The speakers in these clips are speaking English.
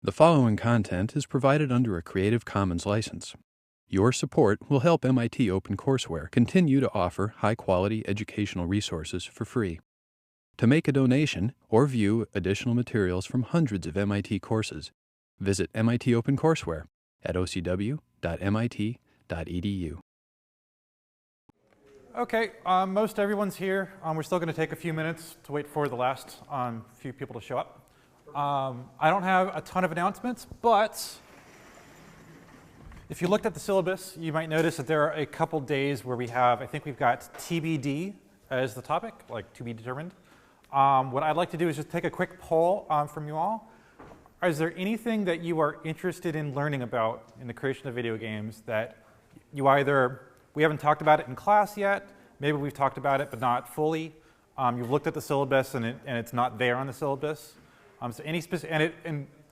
The following content is provided under a Creative Commons license. Your support will help MIT OpenCourseware continue to offer high-quality educational resources for free. To make a donation or view additional materials from hundreds of MIT courses, visit MIT OpenCourseware at ocw.mit.edu. Okay, most everyone's here. We're still going to take a few minutes to wait for the last few people to show up. I don't have a ton of announcements, but if you looked at the syllabus, you might notice that there are a couple days where I think we've got TBD as the topic, like to be determined. What I'd like to do is just take a quick poll from you all. Is there anything that you are interested in learning about in the creation of video games that we haven't talked about it in class yet, maybe we've talked about it but not fully, you've looked at the syllabus and it's not there on the syllabus, so any specific,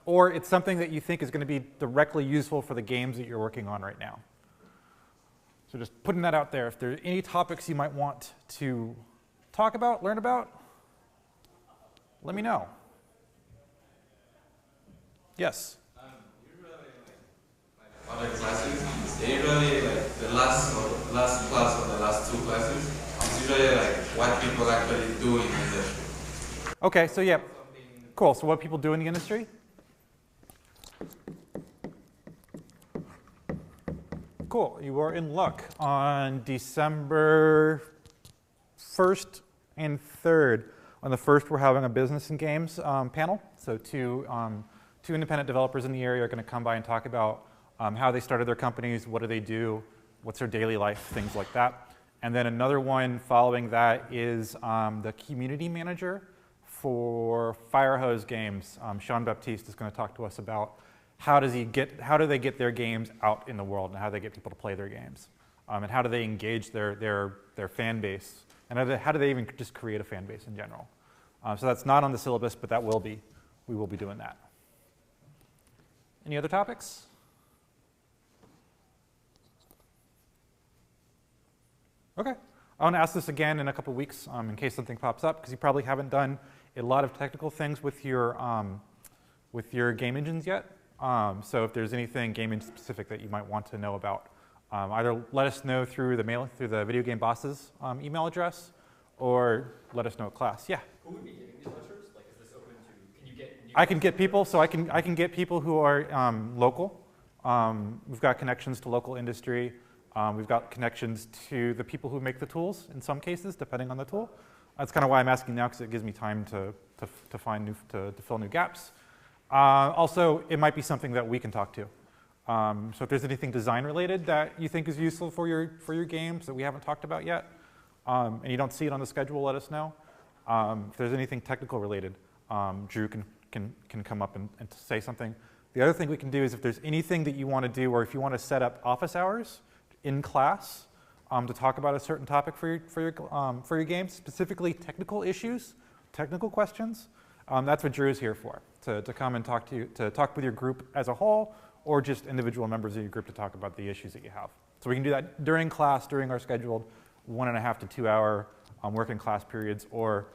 or it's something that you think is going to be directly useful for the games that you're working on right now. So just putting that out there. If there are any topics you might want to talk about, learn about, let me know. Yes? Usually, other classes, usually the last class or the last two classes, it's usually what people actually do in the industry. Okay, so yeah, cool. So what people do in the industry? Cool, you are in luck. On December 1st and 3rd, on the 1st we're having a business and games panel. So two independent developers in the area are going to come by and talk about how they started their companies, what do they do, what's their daily life, things like that. And then another one following that is the community manager for Firehose Games. Sean Baptiste is going to talk to us about how do they get their games out in the world and how do they get people to play their games. And how do they engage their fan base. And how do they even just create a fan base in general. So that's not on the syllabus, but that will be. We will be doing that. Any other topics? Okay. I want to ask this again in a couple weeks in case something pops up, because you probably haven't done a lot of technical things with your game engines yet. So if there's anything game engine specific that you might want to know about, either let us know through the Video Game Bosses email address, or let us know at class. Yeah. Who would be giving these lectures? Like, is this open to? Can you get? I can get people. So I can get people who are local. We've got connections to local industry. We've got connections to the people who make the tools in some cases, depending on the tool. That's kind of why I'm asking now, because it gives me time to fill new gaps. Also, it might be something that we can talk to. So if there's anything design related that you think is useful for your games that we haven't talked about yet, and you don't see it on the schedule, let us know. If there's anything technical related, Drew can come up and say something. The other thing we can do is if there's anything that you want to do, or if you want to set up office hours in class to talk about a certain topic for your game, specifically technical issues, technical questions, that's what Drew is here for, to come and talk with your group as a whole, or just individual members of your group to talk about the issues that you have. So we can do that during class, during our scheduled 1.5 to 2 hour working class periods, or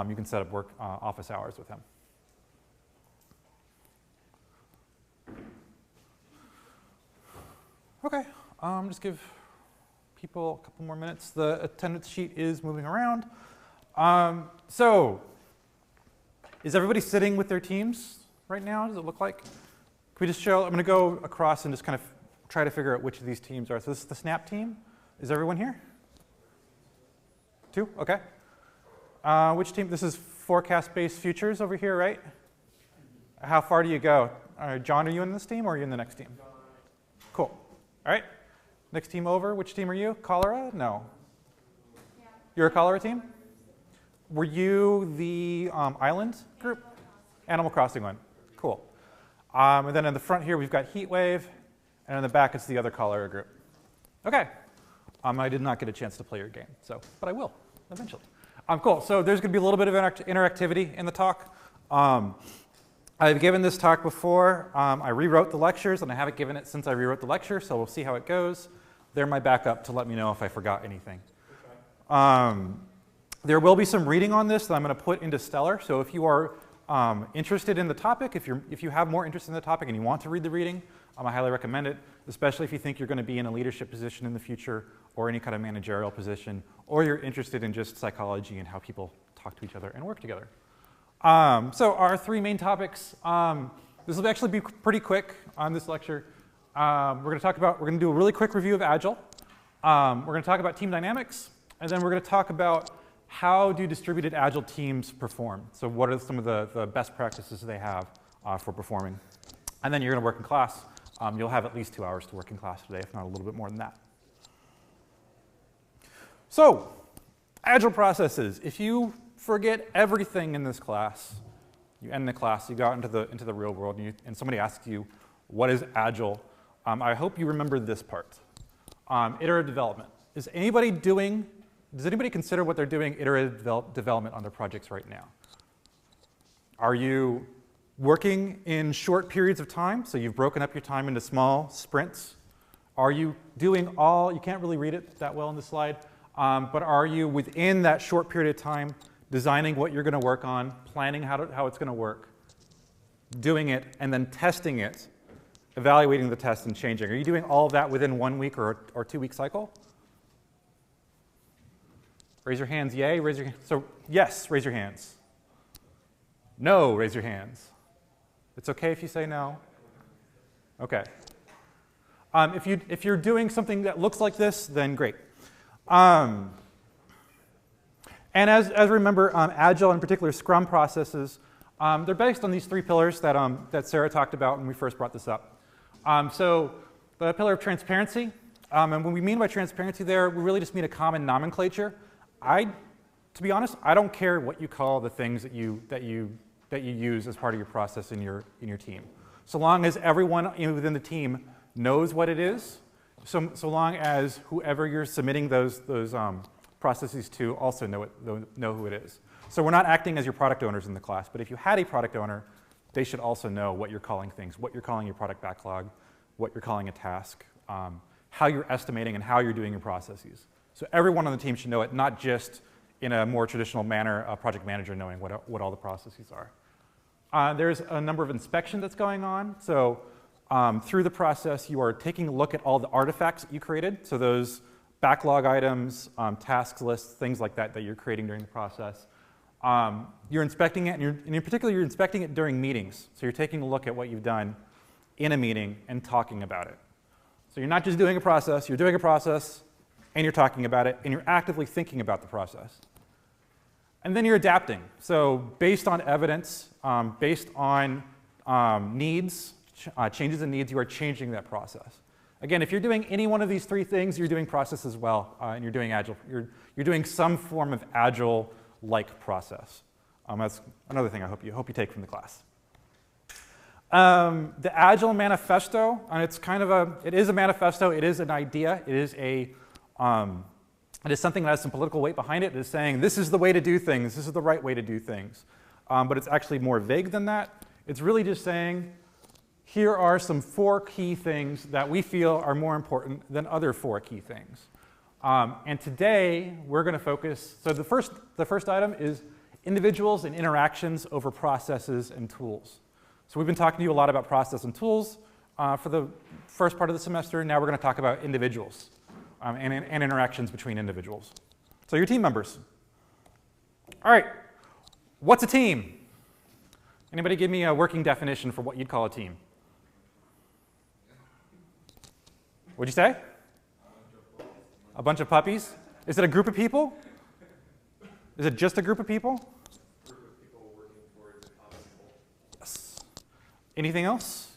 you can set up office hours with him. Okay, just give people a couple more minutes. The attendance sheet is moving around. So, is everybody sitting with their teams right now? Does it look like? Can we just show? I'm going to go across and just kind of try to figure out which of these teams are. So this is the Snap team. Is everyone here? 2? Okay. Which team? This is Forecast-Based Futures over here, right? How far do you go? John, are you in this team or are you in the next team? Cool. All right. Next team over. Which team are you? Cholera? No. Yeah. You're a Cholera team? Were you the island group? Animal Crossing one. Cool. And then in the front here, we've got Heatwave. And in the back, it's the other Cholera group. OK. I did not get a chance to play your game, but I will eventually. Cool. So there's going to be a little bit of interactivity in the talk. I've given this talk before. I rewrote the lectures, and I haven't given it since I rewrote the lecture, so we'll see how it goes. They're my backup to let me know if I forgot anything. There will be some reading on this that I'm going to put into Stellar. So if you are interested in the topic, if you have more interest in the topic and you want to read the reading, I highly recommend it, especially if you think you're going to be in a leadership position in the future or any kind of managerial position, or you're interested in just psychology and how people talk to each other and work together. So our three main topics, this will actually be pretty quick on this lecture. We're going to do a really quick review of Agile. We're going to talk about team dynamics, and then we're going to talk about how do distributed Agile teams perform. So what are some of the best practices they have for performing. And then you're going to work in class. You'll have at least 2 hours to work in class today, if not a little bit more than that. So, Agile processes. If you forget everything in this class, you end the class, you go out into the real world, and somebody asks you, what is Agile? I hope you remember this part. Iterative development. Does anybody consider what they're doing iterative development on their projects right now? Are you working in short periods of time? So you've broken up your time into small sprints. Are you doing you can't really read it that well in the slide, but are you of that short period of time designing what you're going to work on, planning how it's going to work, doing it, and then testing it, evaluating the test and changing? Are you doing all of that within 1 week or 2 week cycle? Raise your hands, yay. Raise your hands. So yes, raise your hands. No, raise your hands. It's okay if you say no. Okay. If you're doing something that looks like this, then great. And as remember, Agile, in particular Scrum processes, they're based on these three pillars that Sarah talked about when we first brought this up. So the pillar of transparency, and what we mean by transparency there, we really just mean a common nomenclature. To be honest, I don't care what you call the things that you use as part of your process in your team. So long as everyone within the team knows what it is, so long as whoever you're submitting those processes to also know who it is. So we're not acting as your product owners in the class, but if you had a product owner, they should also know what you're calling things, what you're calling your product backlog, what you're calling a task, how you're estimating and how you're doing your processes. So everyone on the team should know it, not just in a more traditional manner, a project manager knowing what all the processes are. There's a number of inspection that's going on. So through the process, you are taking a look at all the artifacts that you created. So those backlog items, tasks lists, things like that you're creating during the process. You're inspecting it, and in particular, you're inspecting it during meetings. So you're taking a look at what you've done in a meeting and talking about it. So you're not just doing a process, you're doing a process, and you're talking about it, and you're actively thinking about the process. And then you're adapting. So based on evidence, based on needs, changes in needs, you are changing that process. Again, if you're doing any one of these three things, you're doing process as well, and you're doing Agile. You're doing some form of Agile-like process. That's another thing I hope you take from the class. The Agile Manifesto, and it is a manifesto, it is an idea, it is something that has some political weight behind it. It is saying this is the way to do things, this is the right way to do things. But it's actually more vague than that. It's really just saying, here are some 4 key things that we feel are more important than other 4 key things. And today, we're going to focus, so the first item is individuals and interactions over processes and tools. So we've been talking to you a lot about process and tools for the first part of the semester. Now we're going to talk about individuals and interactions between individuals. So your team members. All right, what's a team? Anybody give me a working definition for what you'd call a team? What'd you say? A bunch of puppies? Is it a group of people? Is it just a group of people? A group of people working towards a common goal. Yes. Anything else?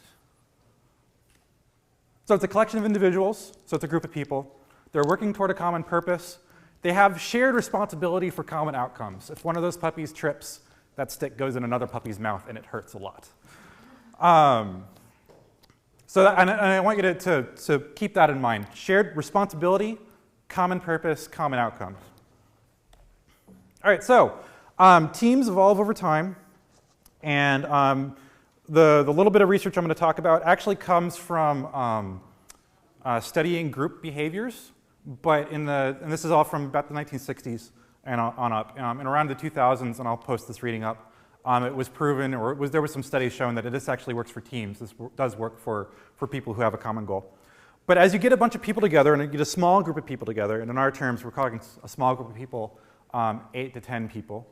So it's a collection of individuals, so it's a group of people. They're working toward a common purpose. They have shared responsibility for common outcomes. If one of those puppies trips, that stick goes in another puppy's mouth and it hurts a lot. And I want you to keep that in mind. Shared responsibility, common purpose, common outcomes. All right, so teams evolve over time, and the little bit of research I'm going to talk about actually comes from studying group behaviors, and this is all from about the 1960s and on up. And around the 2000s, and I'll post this reading up, it was proven, or there was some studies showing that this actually works for teams. This does work for people who have a common goal. But as you get a bunch of people together, and you get a small group of people together, and in our terms, we're calling a small group of people 8 to 10 people,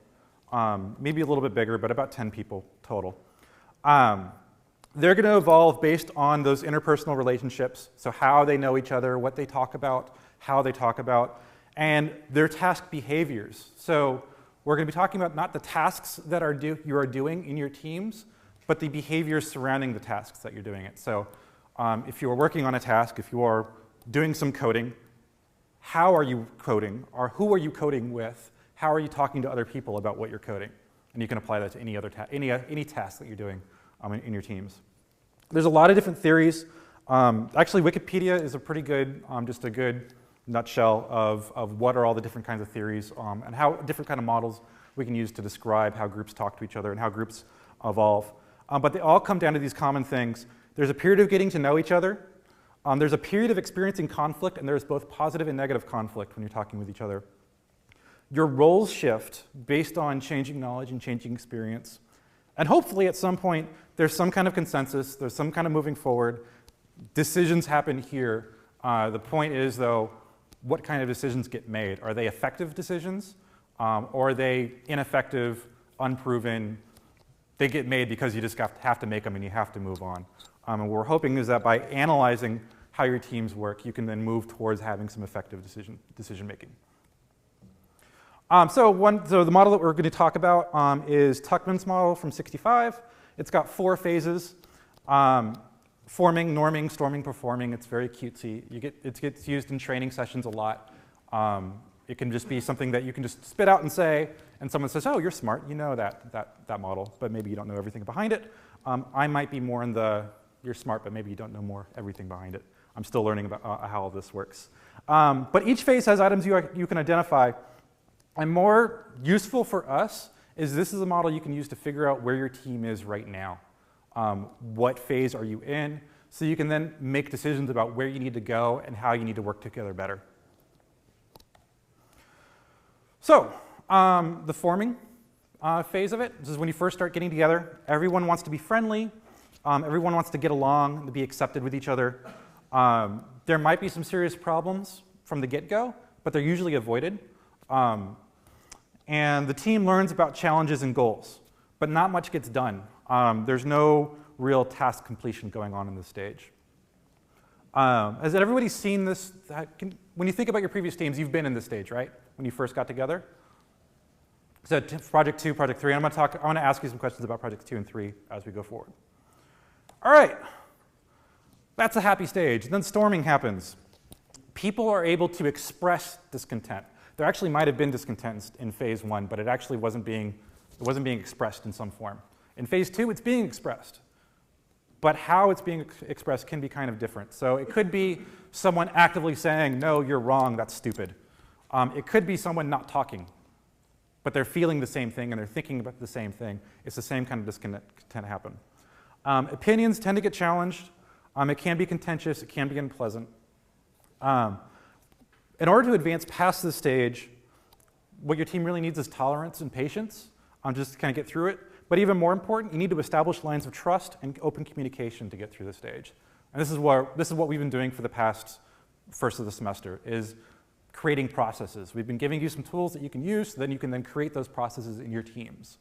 maybe a little bit bigger, but about 10 people total. They're going to evolve based on those interpersonal relationships, so how they know each other, what they talk about, how they talk about, and their task behaviors. So we're going to be talking about not the tasks that you are doing in your teams, but the behaviors surrounding the tasks that you're doing it. So if you are working on a task, if you are doing some coding, how are you coding, or who are you coding with? How are you talking to other people about what you're coding? And you can apply that to any other any task that you're doing in your teams. There's a lot of different theories. Actually, Wikipedia is a pretty good, just a good nutshell of what are all the different kinds of theories and how different kind of models we can use to describe how groups talk to each other and how groups evolve. But they all come down to these common things. There's a period of getting to know each other. There's a period of experiencing conflict, and there's both positive and negative conflict when you're talking with each other. Your roles shift based on changing knowledge and changing experience. And hopefully at some point, there's some kind of consensus, there's some kind of moving forward. Decisions happen here. The point is, though, what kind of decisions get made? Are they effective decisions, or are they ineffective, unproven? They get made because you just have to make them and you have to move on. And what we're hoping is that by analyzing how your teams work, you can then move towards having some effective decision making. So the model that we're going to talk about is Tuckman's model from '65. It's got 4 phases: forming, norming, storming, performing. It's very cutesy. It gets used in training sessions a lot. It can just be something that you can just spit out and say, and someone says, "Oh, you're smart. You know that model, but maybe you don't know everything behind it." I might be more in the "you're smart, but maybe you don't know everything behind it." I'm still learning about how all this works. But each phase has items you can identify. And more useful for us is this is a model you can use to figure out where your team is right now. What phase are you in? So you can then make decisions about where you need to go and how you need to work together better. So the forming phase of it, this is when you first start getting together. Everyone wants to be friendly. Everyone wants to get along and be accepted with each other. There might be some serious problems from the get-go, but they're usually avoided. And the team learns about challenges and goals, but not much gets done. There's no real task completion going on in this stage. Has everybody seen this? When you think about your previous teams, you've been in this stage, right? When you first got together? So project 2, project 3, and I want to ask you some questions about projects 2 and 3 as we go forward. All right, that's a happy stage. Then storming happens. People are able to express discontent. There actually might have been discontent in phase 1, but it actually wasn't being expressed in some form. In phase 2, it's being expressed. But how it's being expressed can be kind of different. So it could be someone actively saying, "No, you're wrong, that's stupid." It could be someone not talking, but they're feeling the same thing and they're thinking about the same thing. It's the same kind of discontent happen. Opinions tend to get challenged. It can be contentious. It can be unpleasant. In order to advance past this stage, what your team really needs is tolerance and patience, just to kind of get through it. But even more important, you need to establish lines of trust and open communication to get through this stage. And this is what we've been doing for the past first of the semester, is creating processes. We've been giving you some tools that you can use, so then you can then create those processes in your teams.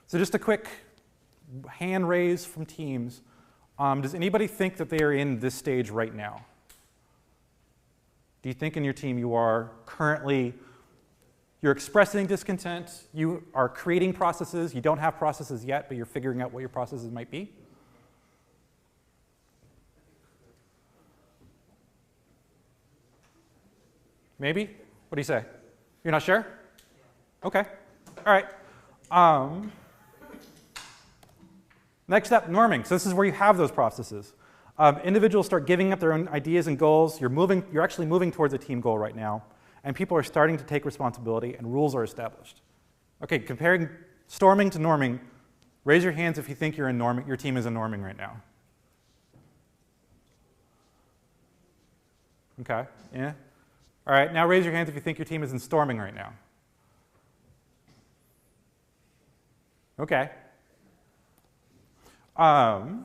So just a quick hand raise from teams. Does anybody think that they are in this stage right now? Do you think in your team you are currently, you're expressing discontent, you are creating processes, you don't have processes yet, but you're figuring out what your processes might be? Maybe? What do you say? You're not sure? Okay. All right. Next step, norming. So this is where you have those processes. Individuals start giving up their own ideas and goals. You're actually moving towards a team goal right now. And people are starting to take responsibility and rules are established. Okay, comparing storming to norming, raise your hands if you think your team is in norming right now. Okay, yeah? All right, now raise your hands if you think your team is in storming right now. Okay. All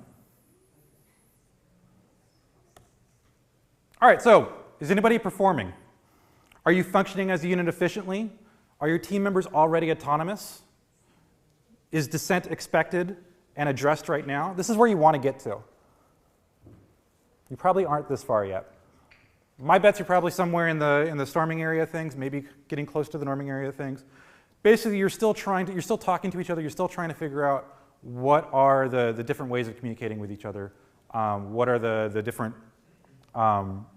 right, so is anybody performing? Are you functioning as a unit efficiently? Are your team members already autonomous? Is dissent expected and addressed right now? This is where you want to get to. You probably aren't this far yet. My bets are probably somewhere in the storming area of things, maybe getting close to the norming area of things. Basically, you're still talking to each other, you're still trying to figure out what are the different ways of communicating with each other, what are the different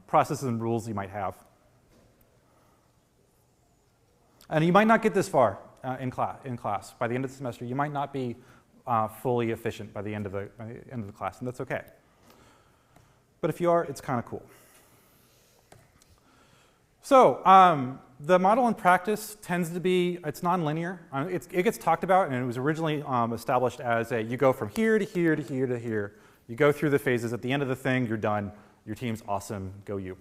processes and rules you might have. And you might not get this far in class. By the end of the semester, you might not be fully efficient by the end of the class, and that's okay. But if you are, it's kind of cool. So the model in practice tends to be, it's nonlinear. It gets talked about, and it was originally established as you go from here to here to here to here. You go through the phases. At the end of the thing, you're done. Your team's awesome. Go you.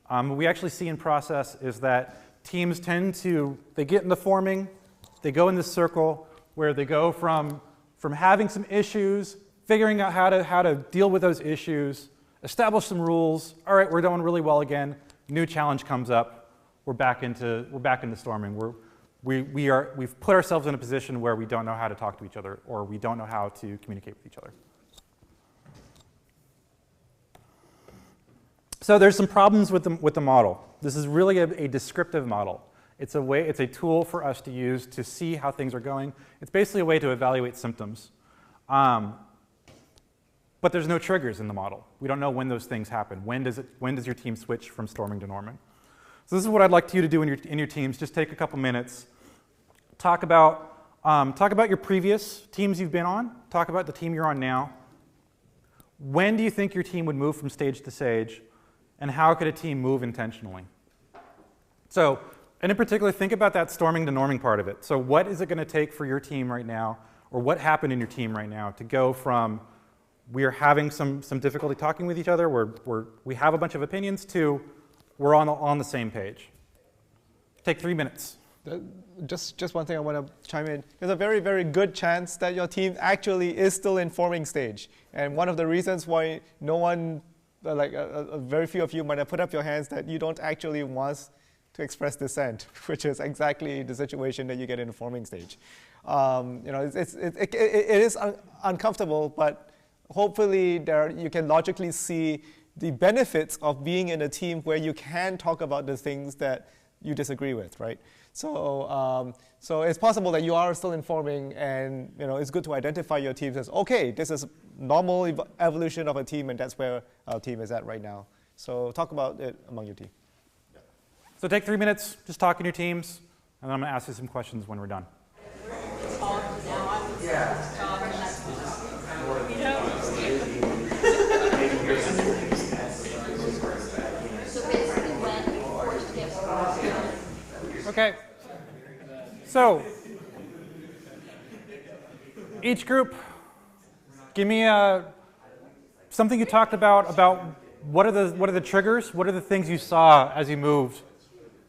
What we actually see in process is that teams tend to, they get into forming, they go in this circle where they go from having some issues, figuring out how to deal with those issues, establish some rules. All right, we're doing really well again. New challenge comes up. We're back into storming. We've put ourselves in a position where we don't know how to talk to each other, or we don't know how to communicate with each other. So there's some problems with the model. This is really a descriptive model. It's a tool for us to use to see how things are going. It's basically a way to evaluate symptoms. But there's no triggers in the model. We don't know when those things happen. When does your team switch from storming to norming? So this is what I'd like you to do in your teams. Just take a couple minutes. Talk about your previous teams you've been on. Talk about the team you're on now. When do you think your team would move from stage to stage? And how could a team move intentionally? So, and in particular, think about that storming to norming part of it. So what is it going to take for your team right now, or what happened in your team right now to go from we are having some difficulty talking with each other, we have a bunch of opinions, to we're on the same page? Take 3 minutes. Just one thing I want to chime in. There's a very, very good chance that your team actually is still in forming stage. And one of the reasons why no one, very few of you might have put up your hands that you don't actually want to express dissent, which is exactly the situation that you get in the forming stage. It is uncomfortable, but hopefully you can logically see the benefits of being in a team where you can talk about the things that you disagree with, right? So it's possible that you are still informing, and it's good to identify your teams as, okay, this is normal evolution of a team, and that's where our team is at right now. So talk about it among your team. So take 3 minutes, just talk in your teams, and then I'm going to ask you some questions when we're done. Okay. So each group, give me something you talked about what are the triggers, what are the things you saw as you moved.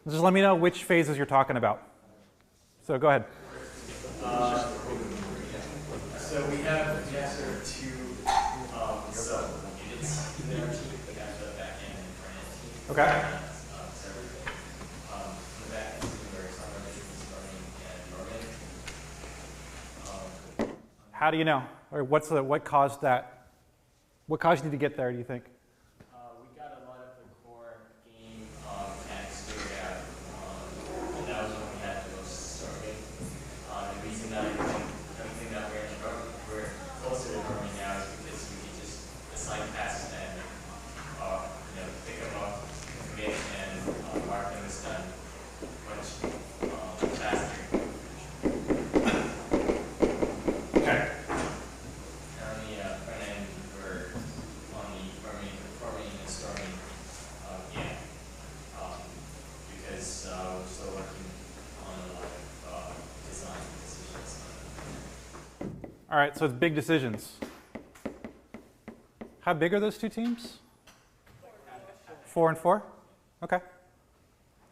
Just let me know which phases you're talking about. So go ahead. So we have sort of two sub-units in our team. We have the back end and front end. Okay. The back end is where some of it is starting and norming. How do you know? Or what caused that? What caused you to get there, do you think? We got a lot of the core game mechanics figured out, and that was when we had to go storming. The reason that everything that we're closer to norming now is because we can just assign tasks and pick them up, commit, and mark them as done much faster. Okay. On the front end, we're on the forming and storming, because we're still working on a lot of design decisions. All right, so it's big decisions. How big are those two teams? 4 and 4? Okay.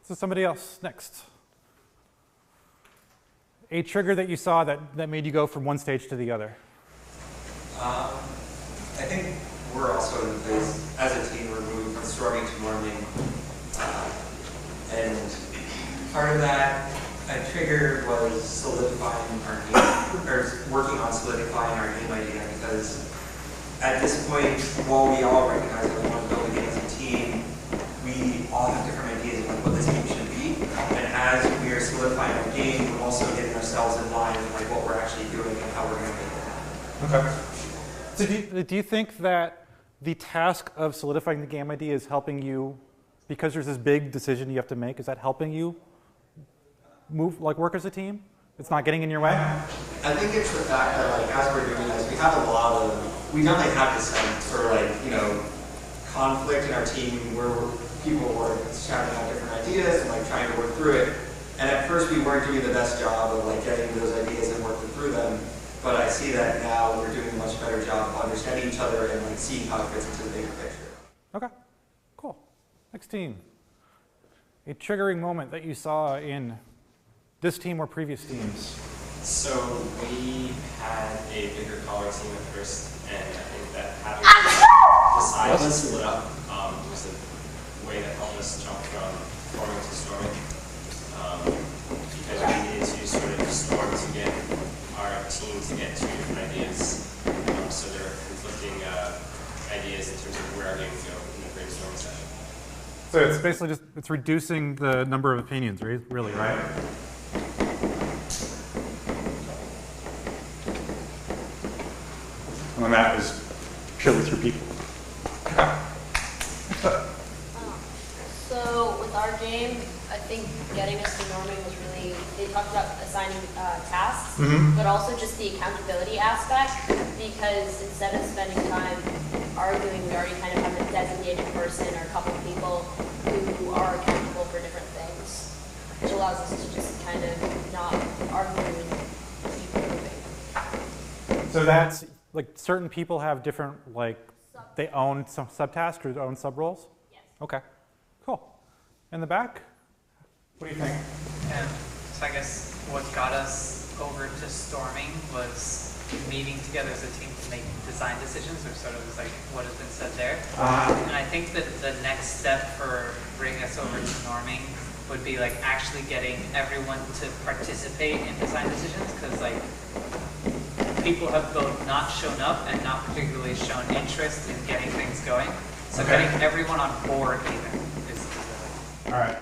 So somebody else next. a trigger that you saw that made you go from one stage to the other? I think we're also in the phase, as a team, we're moving from storming to norming. And part of that, a trigger was solidifying our game, or working on solidifying our game idea, because at this point, while we all recognize that we want to build a game as a team, we all have different ideas of what this game should be. And as we are solidifying our game, we're also getting ourselves in line with like what we're actually doing and how we're going to make it happen. Okay. So do you think that the task of solidifying the game idea is helping you, because there's this big decision you have to make, is that helping you work as a team? It's not getting in your way? I think it's the fact that like as we're doing this, we have a lot of, we definitely have this sense or like, you know, conflict in our team where people were trying to have different ideas and like trying to work through it. And at first we weren't doing the best job of like getting those ideas and working through them. But I see that now we're doing a much better job of understanding each other and like seeing how it fits into the bigger picture. Okay, cool. Next team. A triggering moment that you saw in this team or previous teams. So we had a bigger color team at first, and I think that having to decide to split up was a way that helped us jump from forming to storming. Because we needed to sort of storm to get our team to get two different ideas. So there are conflicting ideas in terms of where our game would go in the brainstorming session. So it's basically just, it's reducing the number of opinions, really, right? And that is purely through people. So with our game, I think getting us to norming was really, they talked about assigning tasks, but also just the accountability aspect, because instead of spending time arguing, we already kind of have a designated person or a couple of people who are accountable for different things, which allows us to just kind of not argue and keep moving. So that's, like, certain people have different, like, they own some subtasks or own sub-roles? Yes. Okay, cool. In the back? What do you think? And so I guess what got us over to storming was meeting together as a team to make design decisions, or sort of like what has been said there. And I think that the next step for bringing us over to norming would be like actually getting everyone to participate in design decisions, because like people have both not shown up and not particularly shown interest in getting things going. So getting everyone on board even is really. All right.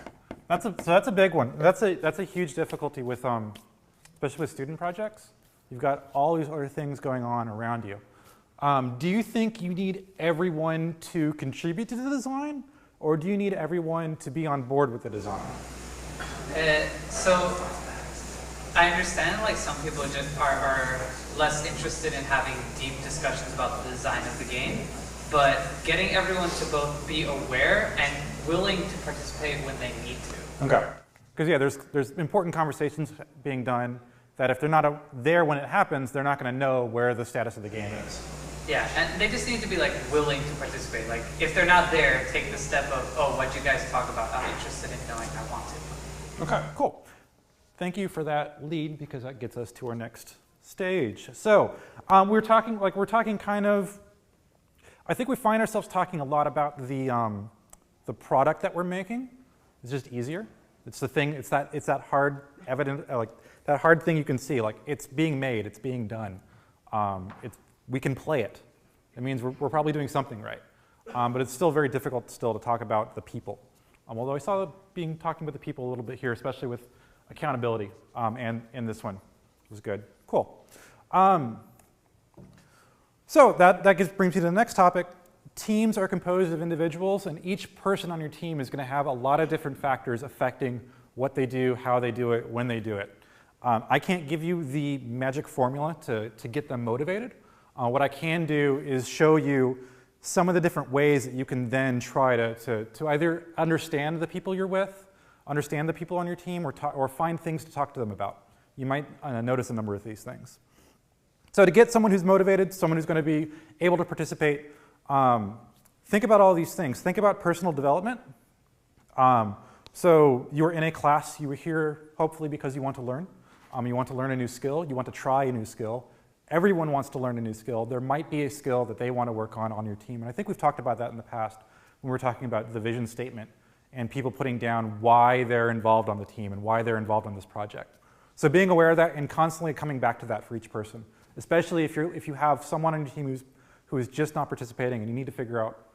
So that's a big one. That's a huge difficulty with, especially with student projects. You've got all these other things going on around you. Do you think you need everyone to contribute to the design, or do you need everyone to be on board with the design? So I understand like some people just are less interested in having deep discussions about the design of the game, but getting everyone to both be aware and willing to participate when they need to. Okay. Because yeah, there's important conversations being done that if they're not there when it happens, they're not going to know where the status of the game is. Yeah, and they just need to be like willing to participate. Like if they're not there, take the step of, oh, what'd you guys talk about? I'm interested in knowing. I want to. Okay, cool. Thank you for that lead, because that gets us to our next stage. So we're talking kind of, I think we find ourselves talking a lot about the product that we're making. It's just easier. It's the thing. It's that hard evidence, like that hard thing you can see. Like it's being made. It's being done. We can play it. It means we're probably doing something right. But it's still very difficult still to talk about the people. Although I saw talking about the people a little bit here, especially with accountability, and in this one. It was good. Cool. So that brings you to the next topic. Teams are composed of individuals, and each person on your team is going to have a lot of different factors affecting what they do, how they do it, when they do it. I can't give you the magic formula to get them motivated. What I can do is show you some of the different ways that you can then try to either understand the people you're with, understand the people on your team, or find things to talk to them about. You might notice a number of these things. So to get someone who's motivated, someone who's going to be able to participate, think about all these things. Think about personal development. So you're in a class. You were here hopefully because you want to learn. You want to learn a new skill. You want to try a new skill. Everyone wants to learn a new skill. There might be a skill that they want to work on your team. And I think we've talked about that in the past when we were talking about the vision statement and people putting down why they're involved on the team and why they're involved on this project. So being aware of that and constantly coming back to that for each person, especially if you have someone on your team who is just not participating and you need to figure out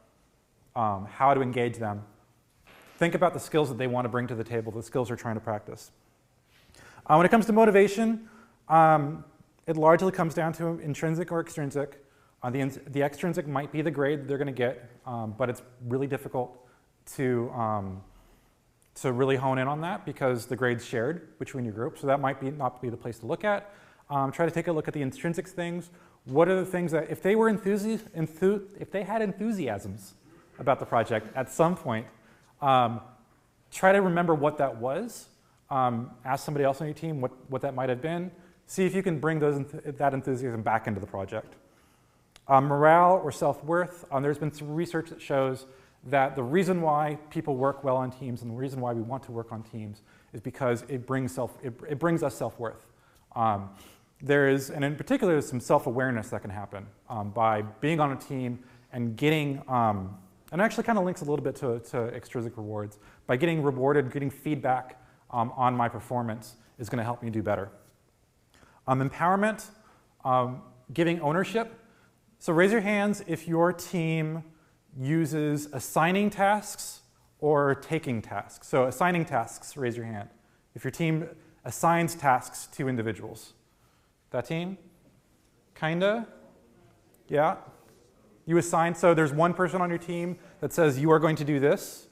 how to engage them. Think about the skills that they want to bring to the table, the skills they're trying to practice. When it comes to motivation, it largely comes down to intrinsic or extrinsic. The extrinsic might be the grade that they're going to get, but it's really difficult to really hone in on that because the grade's shared between your group. So that might not be the place to look at. Try to take a look at the intrinsic things. What are the things that, if they were if they had enthusiasms about the project at some point, try to remember what that was. Ask somebody else on your team what that might have been. See if you can bring that enthusiasm back into the project. Morale or self-worth, there's been some research that shows that the reason why people work well on teams and the reason why we want to work on teams is because it brings us self-worth. And in particular, there's some self-awareness that can happen by being on a team and getting, and it actually kind of links a little bit to extrinsic rewards. By getting rewarded, getting feedback on my performance is going to help me do better. Empowerment, giving ownership. So raise your hands if your team uses assigning tasks or taking tasks. So assigning tasks, raise your hand. If your team assigns tasks to individuals. That team? Kinda? Yeah? You assign, so there's one person on your team that says you are going to do this.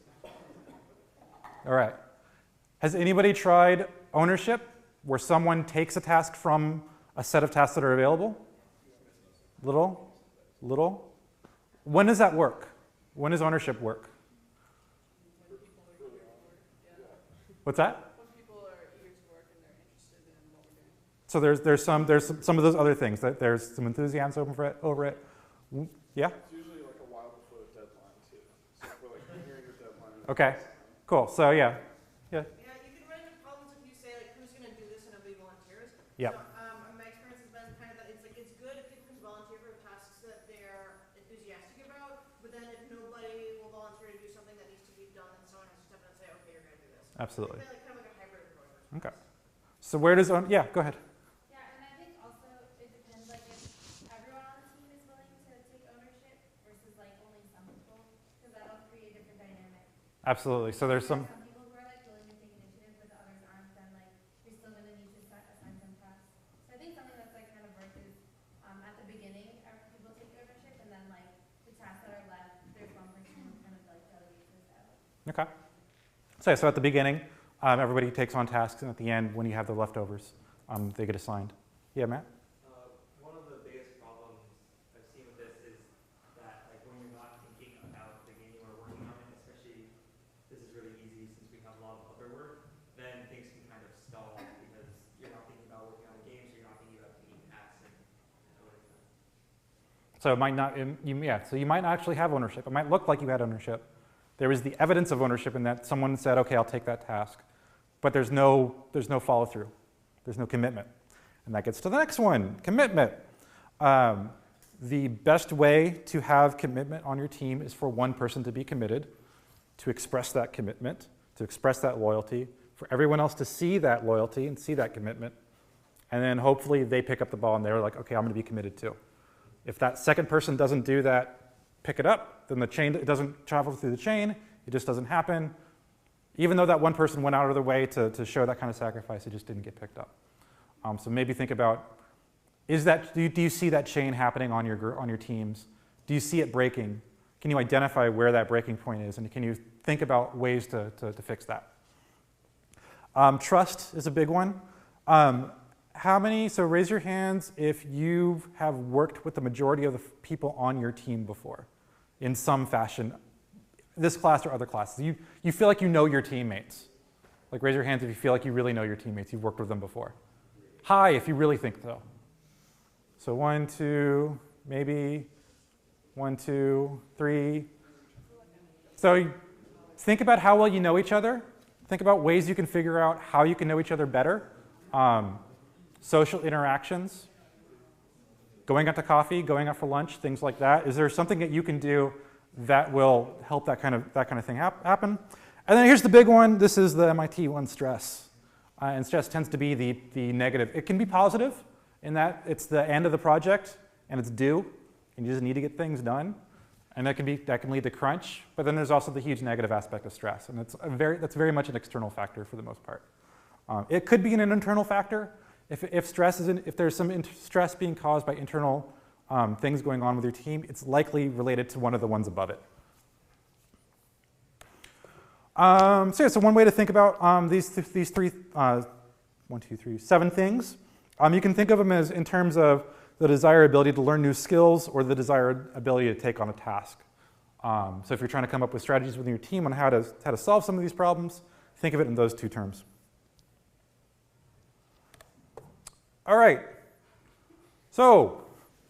All right. Has anybody tried ownership, where someone takes a task from a set of tasks that are available? Little? When does that work? When does ownership work? What's that? When people are eager to work and they're interested in what we're doing. So there's some of those other things. There's some enthusiasm over it. Yeah? It's usually like a while before the deadline too. So if we're like nearing the deadline. Okay, cool. So yeah. Yeah, you can run into problems if you say like who's going to do this and nobody volunteers. Yeah. So, my experience has been kind of that it's good if people can volunteer for tasks that they're enthusiastic about, but then if nobody will volunteer to do something that needs to be done, then someone has to step in and say, okay, you're going to do this. Absolutely. It's kind of like a hybrid approach. Okay. So where does yeah, go ahead. Yeah, and I think also it depends like if everyone on the team is willing to take ownership versus like only some people, because that'll create a different dynamic. Absolutely. So there's some. Some people who are like willing to take initiative, but the others aren't. Then like you're still going to need to assign some tasks. So I think something that's like kind of works is at the beginning, people take ownership, and then like the tasks that are left, there's one person who kind of like delegates this out. Okay. So at the beginning, everybody takes on tasks, and at the end, when you have the leftovers, they get assigned. Yeah, Matt? One of the biggest problems I've seen with this is that like when you're not thinking about the game or working on it, especially this is really easy since we have a lot of other work, then things can kind of stall because you're not thinking about working on the game, so you're not thinking about taking tasks and other things. So it might not, so you might not actually have ownership. It might look like you had ownership. There was the evidence of ownership in that someone said, okay, I'll take that task. But there's no follow through. There's no commitment. And that gets to the next one, commitment. The best way to have commitment on your team is for one person to be committed, to express that commitment, to express that loyalty, for everyone else to see that loyalty and see that commitment. And then hopefully they pick up the ball and they're like, okay, I'm going to be committed too. If that second person doesn't do that, pick it up, then the chain, it doesn't travel through the chain, it just doesn't happen. Even though that one person went out of their way to show that kind of sacrifice, it just didn't get picked up. So maybe think about, do you see that chain happening on your teams? Do you see it breaking? Can you identify where that breaking point is? And can you think about ways to fix that? Trust is a big one. So raise your hands if you have worked with the majority of the people on your team before in some fashion, this class or other classes. You feel like you know your teammates. Like raise your hands if you feel like you really know your teammates, you've worked with them before. Hi if you really think so. So 1, 2, maybe 1, 2, 3. So think about how well you know each other. Think about ways you can figure out how you can know each other better. social interactions, going out to coffee, going out for lunch, things like that. Is there something that you can do that will help that kind of thing happen? And then here's the big one. This is the MIT one, stress. And stress tends to be the negative. It can be positive in that it's the end of the project and it's due, and you just need to get things done. And that can lead to crunch. But then there's also the huge negative aspect of stress, and that's very much an external factor for the most part. It could be an internal factor. If there's some stress being caused by internal things going on with your team, it's likely related to one of the ones above it. So one way to think about these three, 7 things. You can think of them as in terms of the desirability to learn new skills or the desired ability to take on a task. So if you're trying to come up with strategies within your team on how to solve some of these problems, think of it in those 2 terms. All right. So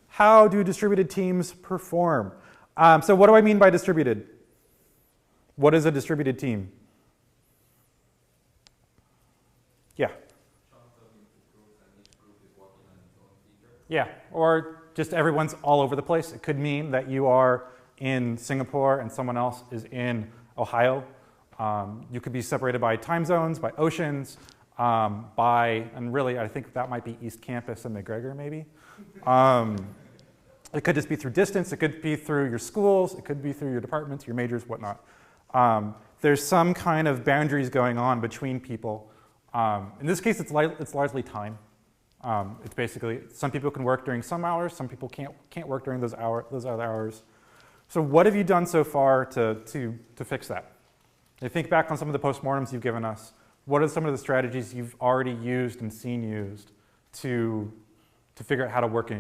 how do distributed teams perform? So what do I mean by distributed? What is a distributed team? Yeah. Yeah, or just everyone's all over the place. It could mean that you are in Singapore and someone else is in Ohio. You could be separated by time zones, by oceans, and really I think that might be East Campus and McGregor maybe. It could just be through distance. It could be through your schools. It could be through your departments, your majors, whatnot. There's some kind of boundaries going on between people. In this case, it's largely time. It's basically some people can work during some hours, some people can't work during those other hours. So what have you done so far to fix that? If you think back on some of the postmortems you've given us, what are some of the strategies you've already used and seen used to figure out how to work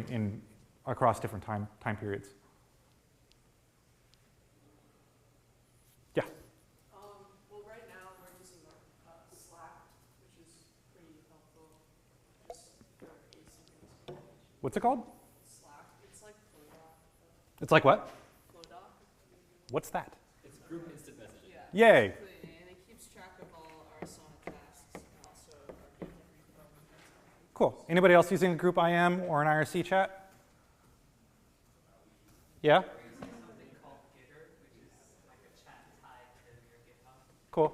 across different time periods? Yeah. Well, right now we're using Slack, which is pretty helpful. What's it called? Slack. It's like Flowdoc. It's like what? Flowdoc. What's that? It's group instant messaging. Yeah. Yay. And it keeps track of all our Asana tasks and also our GitHub repo. Cool. Anybody else using a group IM or an IRC chat? Yeah? Something called Gitter, which is like a chat tied to your GitHub. Cool.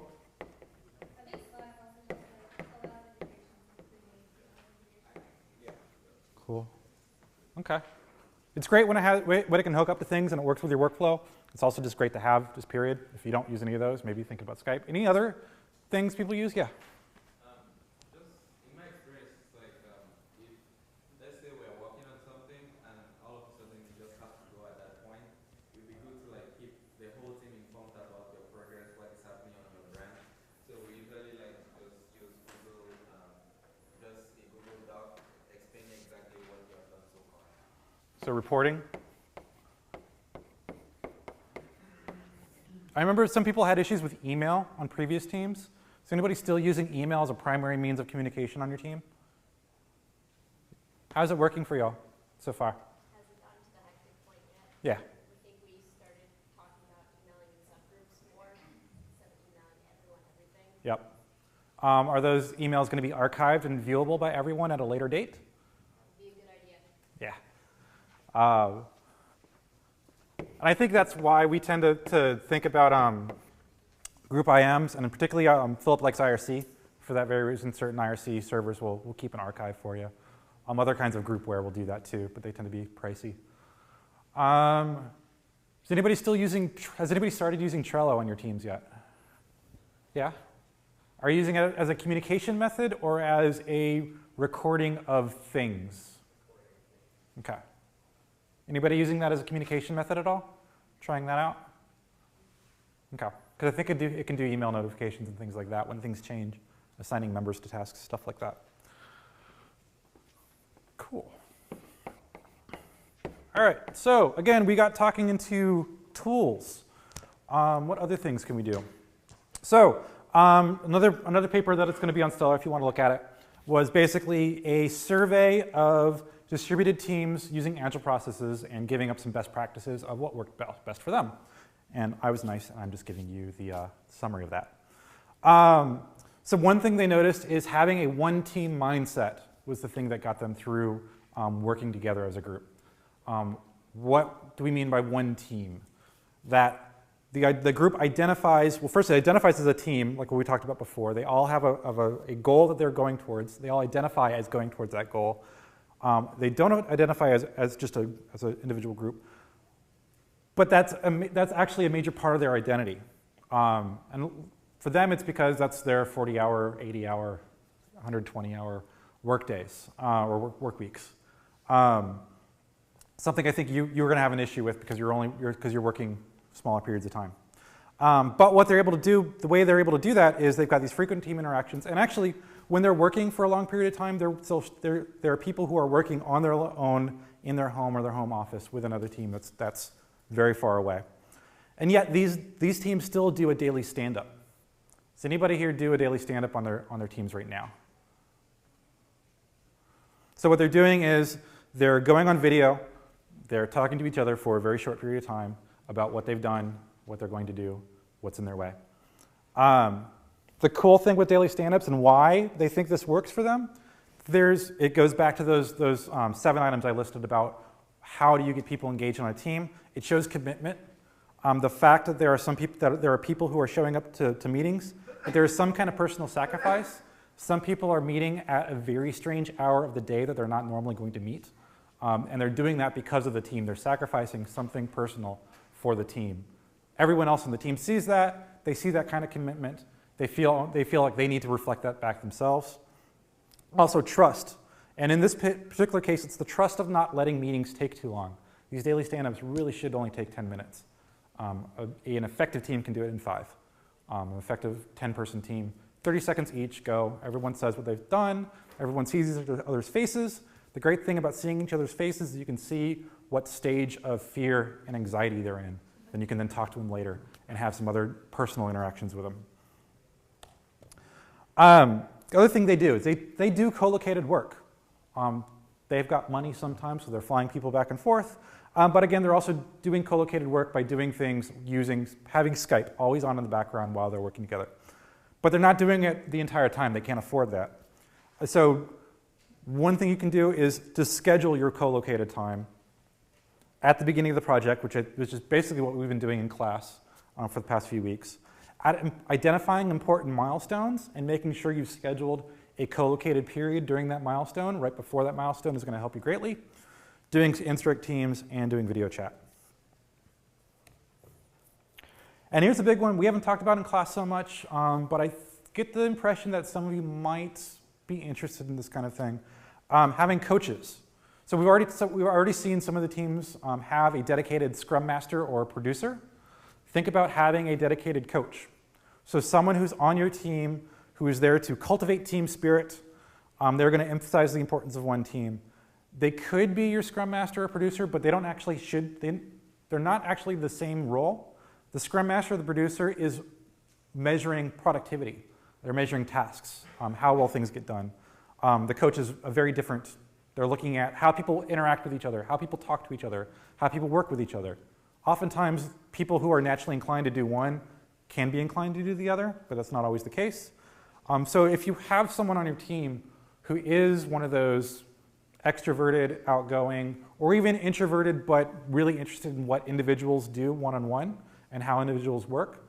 I think Slack also has like a lot of integrations. Cool. Okay. It's great when it can hook up to things and it works with your workflow. It's also just great to have, just period. If you don't use any of those, maybe think about Skype. Any other things people use? Yeah. Just in my experience, it's like if, let's say we're working on something and all of a sudden you just have to go at that point, it would be good to like keep the whole team informed about your progress, what is happening on your brand. So we usually like just use Google, just a Google Doc explaining exactly what you have done so far. So reporting. I remember some people had issues with email on previous teams. Is anybody still using email as a primary means of communication on your team? How's it working for y'all so far? Hasn't gotten to the hectic point yet. Yeah. I think we started talking about emailing in subgroups more instead of emailing everyone everything. Yep. Are those emails going to be archived and viewable by everyone at a later date? Would be a good idea. Yeah. And I think that's why we tend to think about group IMs, and particularly Philip likes IRC. For that very reason, certain IRC servers will keep an archive for you. Other kinds of groupware will do that too, but they tend to be pricey. Has anybody started using Trello on your teams yet? Yeah? Are you using it as a communication method or as a recording of things? Okay. Anybody using that as a communication method at all? Trying that out? Okay. Because I think it can do email notifications and things like that when things change, assigning members to tasks, stuff like that. Cool. All right. So again, we got talking into tools. What other things can we do? So another paper that it's going to be on Stellar, if you want to look at it, was basically a survey of distributed teams using Agile processes and giving up some best practices of what worked best for them. And I was nice, and I'm just giving you the summary of that. So one thing they noticed is having a one-team mindset was the thing that got them through working together as a group. What do we mean by one team? That the group identifies, well, first it identifies as a team, like what we talked about before. They all have a goal that they're going towards. They all identify as going towards that goal. They don't identify as just as an individual group. But that's actually a major part of their identity. And for them, it's because that's their 40-hour, 80-hour, 120-hour work days or work weeks. Something I think you're going to have an issue with because you're working smaller periods of time. But what they're able to do, the way they're able to do that is they've got these frequent team interactions. And actually, when they're working for a long period of time, there are people who are working on their own in their home or their home office with another team that's very far away. And yet, these teams still do a daily stand-up. Does anybody here do a daily stand-up on their teams right now? So what they're doing is they're going on video, they're talking to each other for a very short period of time about what they've done, what they're going to do, what's in their way. The cool thing with daily stand-ups and why they think this works for them, it goes back to those 7 items I listed about how do you get people engaged on a team. It shows commitment. The fact that there are people who are showing up to meetings, that there is some kind of personal sacrifice. Some people are meeting at a very strange hour of the day that they're not normally going to meet. And they're doing that because of the team. They're sacrificing something personal for the team. Everyone else on the team sees that. They see that kind of commitment. They feel like they need to reflect that back themselves. Also, trust. And in this particular case, it's the trust of not letting meetings take too long. These daily stand-ups really should only take 10 minutes. An effective team can do it in 5. An effective 10-person team, 30 seconds each, go. Everyone says what they've done. Everyone sees each other's faces. The great thing about seeing each other's faces is you can see what stage of fear and anxiety they're in. Then you can then talk to them later and have some other personal interactions with them. The other thing they do is they do co-located work. They've got money sometimes, so they're flying people back and forth. But again, they're also doing co-located work by doing things having Skype always on in the background while they're working together. But they're not doing it the entire time. They can't afford that. So one thing you can do is to schedule your co-located time at the beginning of the project, which is basically what we've been doing in class for the past few weeks. Identifying important milestones and making sure you've scheduled a co-located period during that milestone, right before that milestone, is going to help you greatly. Doing instruct teams and doing video chat. And here's a big one we haven't talked about in class so much, but I get the impression that some of you might be interested in this kind of thing. Having coaches. So we've already seen some of the teams have a dedicated scrum master or producer. Think about having a dedicated coach. So someone who's on your team who is there to cultivate team spirit. They're going to emphasize the importance of one team. They could be your scrum master or producer, but they're not actually the same role. The scrum master or the producer is measuring productivity. They're measuring tasks, how well things get done. The coach is a very different. They're looking at how people interact with each other, how people talk to each other, how people work with each other. Oftentimes, people who are naturally inclined to do one can be inclined to do the other, but that's not always the case. So if you have someone on your team who is one of those extroverted, outgoing, or even introverted, but really interested in what individuals do one-on-one and how individuals work,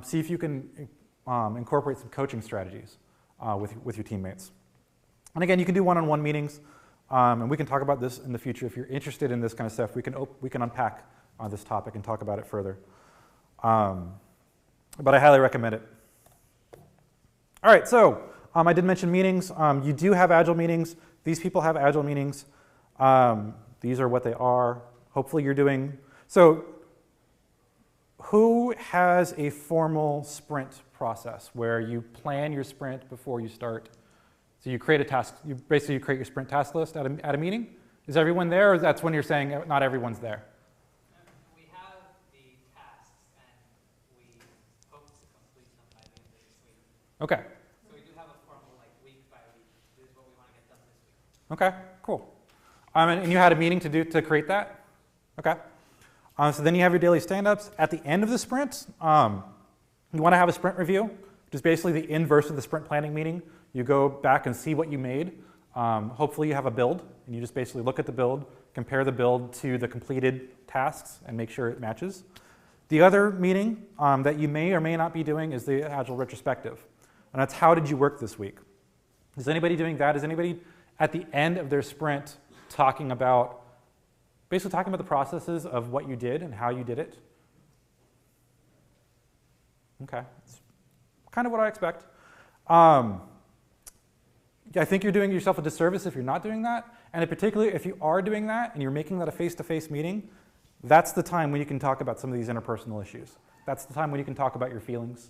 see if you can incorporate some coaching strategies with your teammates. And again, you can do one-on-one meetings, and we can talk about this in the future. If you're interested in this kind of stuff, we can unpack this topic and talk about it further. But I highly recommend it. All right, so I did mention meetings. You do have Agile meetings. These people have Agile meetings. These are what they are. Hopefully you're doing. So who has a formal sprint process where you plan your sprint before you start? So you create a task. You basically create your sprint task list at a meeting. Is everyone there, or that's when you're saying not everyone's there? We have the tasks, and we hope to complete them by the end of this week. Okay. So we do have a formal, week by week. This is what we want to get done this week. Okay, cool. And you had a meeting to create that? Okay. So then you have your daily stand-ups. At the end of the sprint, you want to have a sprint review, which is basically the inverse of the sprint planning meeting. You go back and see what you made, Hopefully you have a build, and you just basically look at the build, compare the build to the completed tasks, and make sure it matches. The other meeting that you may or may not be doing is the Agile retrospective. And that's how did you work this week? Is anybody doing that? Is anybody at the end of their sprint basically talking about the processes of what you did and how you did it? Okay, it's kind of what I expect. I think you're doing yourself a disservice if you're not doing that. And in particular, if you are doing that and you're making that a face-to-face meeting, that's the time when you can talk about some of these interpersonal issues. That's the time when you can talk about your feelings.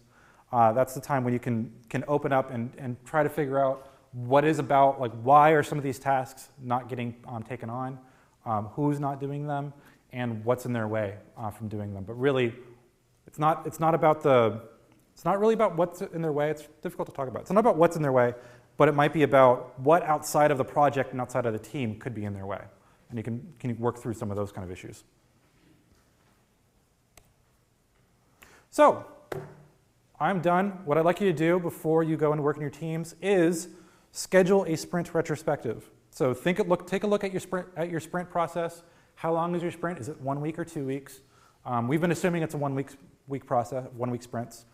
That's the time when you can open up and try to figure out what is about, like, why are some of these tasks not getting taken on, who's not doing them, and what's in their way from doing them. But really, it's not really about what's in their way. It's difficult to talk about. It's not about what's in their way, but it might be about what outside of the project and outside of the team could be in their way. And you can work through some of those kind of issues. So, I'm done. What I'd like you to do before you go and work in your teams is schedule a sprint retrospective. So take a look at your sprint process. How long is your sprint? Is it 1 week or 2 weeks? We've been assuming it's a 1 week process, 1 week sprints.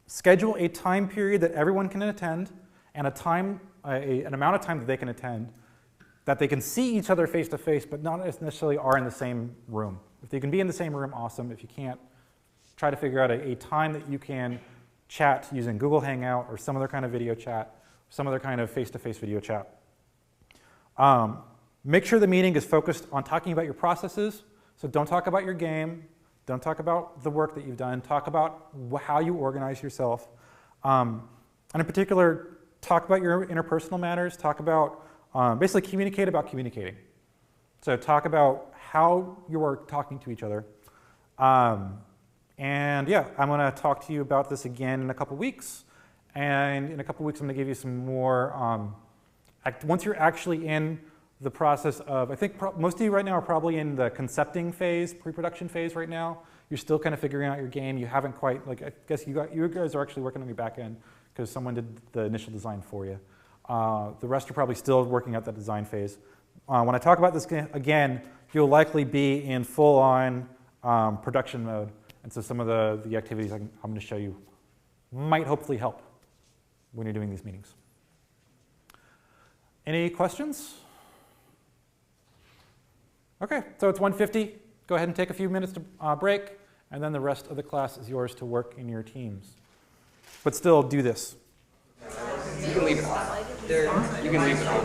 Schedule a time period that everyone can attend, and an amount of time that they can attend, that they can see each other face to face, but not necessarily are in the same room. If they can be in the same room, awesome. If you can't, try to figure out a time that you can chat using Google Hangout or some other kind of video chat, some other kind of face-to-face video chat. Make sure the meeting is focused on talking about your processes. So don't talk about your game. Don't talk about the work that you've done. Talk about how you organize yourself. And in particular, talk about your interpersonal matters. Talk about, basically communicate about communicating. So talk about how you are talking to each other. And yeah, I'm going to talk to you about this again in a couple weeks. And in a couple weeks, I'm going to give you some more, once you're actually in the process of, I think most of you right now are probably in the concepting phase, pre-production phase right now. You're still kind of figuring out your game. You haven't quite, like, I guess you guys are actually working on your back end because someone did the initial design for you. The rest are probably still working out that design phase. When I talk about this again, you'll likely be in full-on production mode. And so some of the activities I'm going to show you might hopefully help when you're doing these meetings. Any questions? Okay, so it's 1:50. Go ahead and take a few minutes to break, and then the rest of the class is yours to work in your teams. But still, do this. You can leave it on. You can leave it on.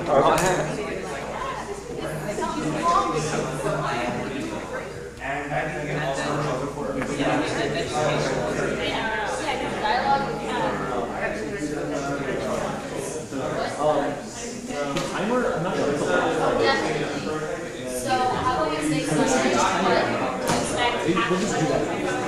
So how about we say something, but expect